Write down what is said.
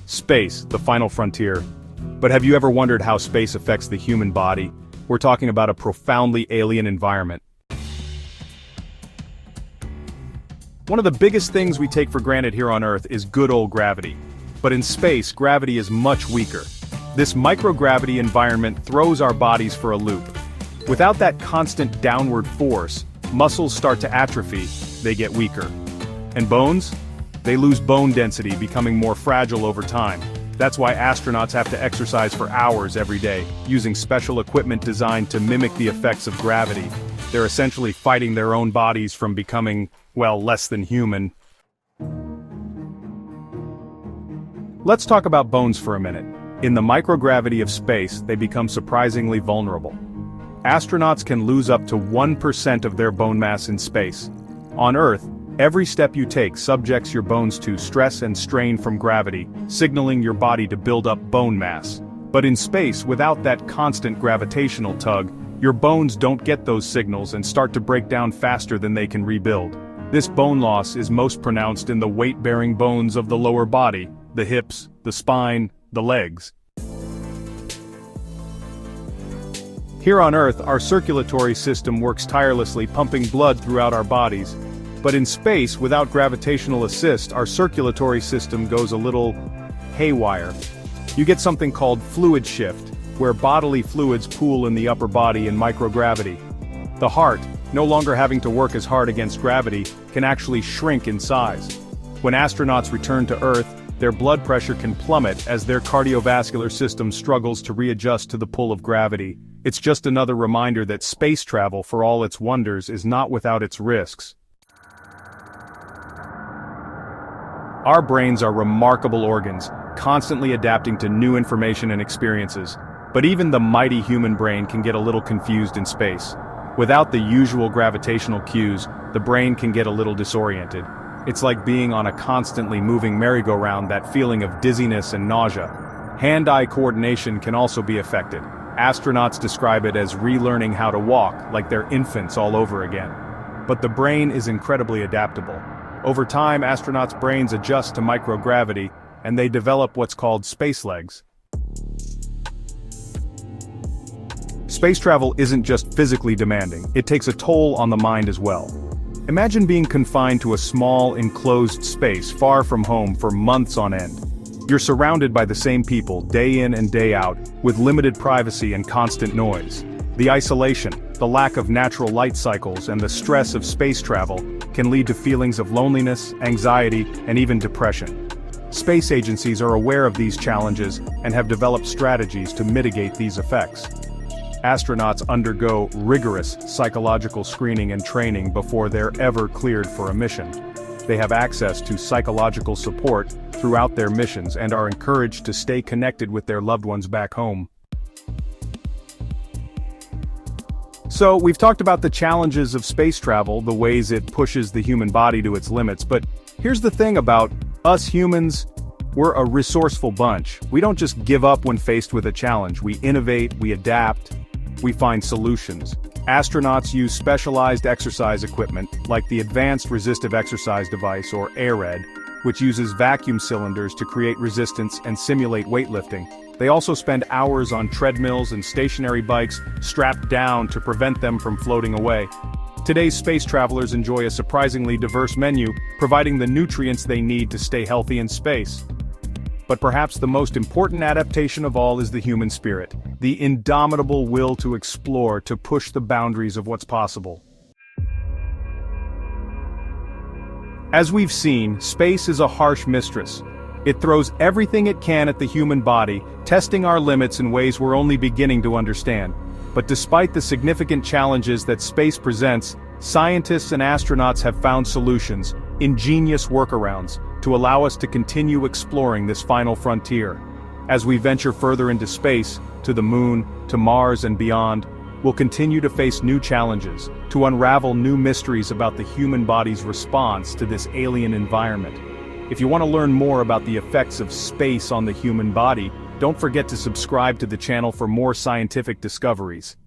Space, the final frontier. But have you ever wondered how space affects the human body? We're talking about a profoundly alien environment. One of the biggest things we take for granted here on Earth is good old gravity. But in space, gravity is much weaker. This microgravity environment throws our bodies for a loop. Without that constant downward force, muscles start to atrophy, they get weaker. And bones? They lose bone density, becoming more fragile over time. That's why astronauts have to exercise for hours every day, using special equipment designed to mimic the effects of gravity. They're essentially fighting their own bodies from becoming, well, less than human. Let's talk about bones for a minute. In the microgravity of space, they become surprisingly vulnerable. Astronauts can lose up to 1% of their bone mass in space. On Earth, every step you take subjects your bones to stress and strain from gravity, signaling your body to build up bone mass. But in space, without that constant gravitational tug, your bones don't get those signals and start to break down faster than they can rebuild. This bone loss is most pronounced in the weight-bearing bones of the lower body, the hips, the spine, the legs. Here on Earth, our circulatory system works tirelessly, pumping blood throughout our bodies. But in space, without gravitational assist, our circulatory system goes a little haywire. You get something called fluid shift, where bodily fluids pool in the upper body in microgravity. The heart, no longer having to work as hard against gravity, can actually shrink in size. When astronauts return to Earth, their blood pressure can plummet as their cardiovascular system struggles to readjust to the pull of gravity. It's just another reminder that space travel, for all its wonders, is not without its risks. Our brains are remarkable organs, constantly adapting to new information and experiences. But even the mighty human brain can get a little confused in space. Without the usual gravitational cues, the brain can get a little disoriented. It's like being on a constantly moving merry-go-round, that feeling of dizziness and nausea. Hand-eye coordination can also be affected. Astronauts describe it as relearning how to walk, like they're infants all over again. But the brain is incredibly adaptable. Over time, astronauts' brains adjust to microgravity, and they develop what's called space legs. Space travel isn't just physically demanding, it takes a toll on the mind as well. Imagine being confined to a small, enclosed space far from home for months on end. You're surrounded by the same people, day in and day out, with limited privacy and constant noise. The isolation, the lack of natural light cycles, and the stress of space travel can lead to feelings of loneliness, anxiety, and even depression. Space agencies are aware of these challenges and have developed strategies to mitigate these effects. Astronauts undergo rigorous psychological screening and training before they're ever cleared for a mission. They have access to psychological support throughout their missions and are encouraged to stay connected with their loved ones back home. So, we've talked about the challenges of space travel, the ways it pushes the human body to its limits, but here's the thing about us humans: we're a resourceful bunch. We don't just give up when faced with a challenge. We innovate, we adapt, we find solutions. Astronauts use specialized exercise equipment, like the Advanced Resistive Exercise Device, or ARED, which uses vacuum cylinders to create resistance and simulate weightlifting. They also spend hours on treadmills and stationary bikes, strapped down to prevent them from floating away. Today's space travelers enjoy a surprisingly diverse menu, providing the nutrients they need to stay healthy in space. But perhaps the most important adaptation of all is the human spirit, the indomitable will to explore, to push the boundaries of what's possible. As we've seen, space is a harsh mistress. It throws everything it can at the human body, testing our limits in ways we're only beginning to understand. But despite the significant challenges that space presents, scientists and astronauts have found solutions, ingenious workarounds, to allow us to continue exploring this final frontier. As we venture further into space, to the moon, to Mars and beyond, we'll continue to face new challenges, to unravel new mysteries about the human body's response to this alien environment. If you want to learn more about the effects of space on the human body, don't forget to subscribe to the channel for more scientific discoveries.